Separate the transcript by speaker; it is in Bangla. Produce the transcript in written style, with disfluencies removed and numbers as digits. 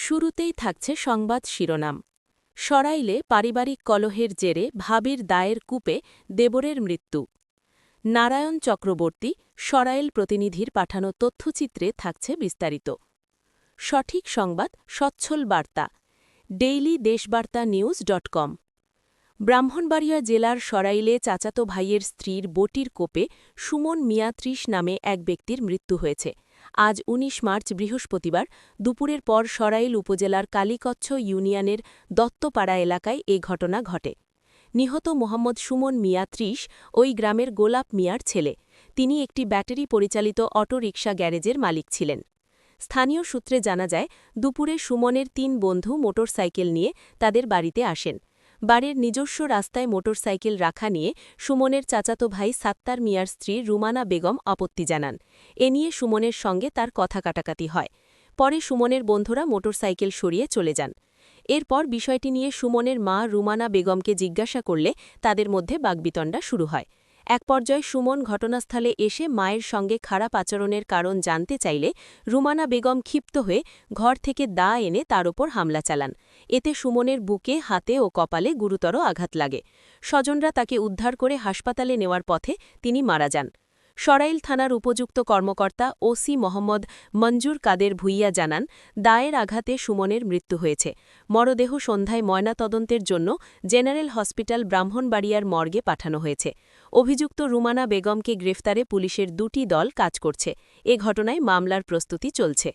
Speaker 1: শুরুতেই থাকছে সংবাদ শিরোনাম। সরাইলে পারিবারিক কলহের জেরে ভাবির দায়ের কূপে দেবরের মৃত্যু। নারায়ণ চক্রবর্তী সরাইল প্রতিনিধির পাঠানো তথ্যচিত্রে থাকছে বিস্তারিত। সঠিক সংবাদ সচ্ছল বার্তা। ডেইলি দেশবার্তা নিউজ.com। ব্রাহ্মণবাড়িয়া জেলার সরাইলে চাচাতো ভাইয়ের স্ত্রীর বটির কোপে সুমন মিয়া ৩০ নামে এক ব্যক্তির মৃত্যু হয়েছে। আজ ১৯ মার্চ বৃহস্পতিবার দুপুরের পর সরাইল উপজেলার কালীকচ্ছ ইউনিয়নের দত্তপাড়া এলাকায় এ ঘটনা ঘটে। নিহত মোহাম্মদ সুমন মিয়া ৩০ ওই গ্রামের গোলাপ মিয়ার ছেলে। তিনি একটি ব্যাটারি পরিচালিত অটোরিকশা গ্যারেজের মালিক ছিলেন। স্থানীয় সূত্রে জানা যায়, দুপুরে সুমনের ৩ বন্ধু মোটরসাইকেল নিয়ে তাদের বাড়িতে আসেন। বাড়ির নিজস্ব রাস্তায় মোটরসাইকেল রাখা নিয়ে সুমনের চাচাতো ভাই সাত্তার মিয়ার স্ত্রী রুমানা বেগম আপত্তি জানান। এ নিয়ে সুমনের সঙ্গে তার কথা কাটাকাটি হয়। পরে সুমনের বন্ধুরা মোটরসাইকেল সরিয়ে চলে যান। এরপর বিষয়টি নিয়ে সুমনের মা রুমানা বেগমকে জিজ্ঞাসা করলে তাদের মধ্যে বাগ্বিতণ্ডা শুরু হয়। এক পর্যায়ে সুমন ঘটনাস্থলে এসে মায়ের সঙ্গে খারাপ আচরণের কারণ জানতে চাইলে রুমানা বেগম ক্ষিপ্ত হয়ে ঘর থেকে দা এনে তার ওপর হামলা চালান। এতে সুমনের বুকে, হাতে ও কপালে গুরুতর আঘাত লাগে। স্বজনরা তাকে উদ্ধার করে হাসপাতালে নেওয়ার পথে তিনি মারা যান। সরাইল থানার উপযুক্ত কর্মকর্তা ওসি মোহাম্মদ মঞ্জুর কাদের ভুইয়া জানান, দায়ের আঘাতে সুমনের মৃত্যু হয়েছে। মরদেহ সন্ধ্যায় ময়নাতদন্তের জন্য জেনারেল হসপিটাল ব্রাহ্মণবাড়িয়ার মর্গে পাঠানো হয়েছে। অভিযুক্ত রুমানা বেগমকে গ্রেফতারে পুলিশের ২টি দল কাজ করছে। এ ঘটনায় মামলার প্রস্তুতি চলছে।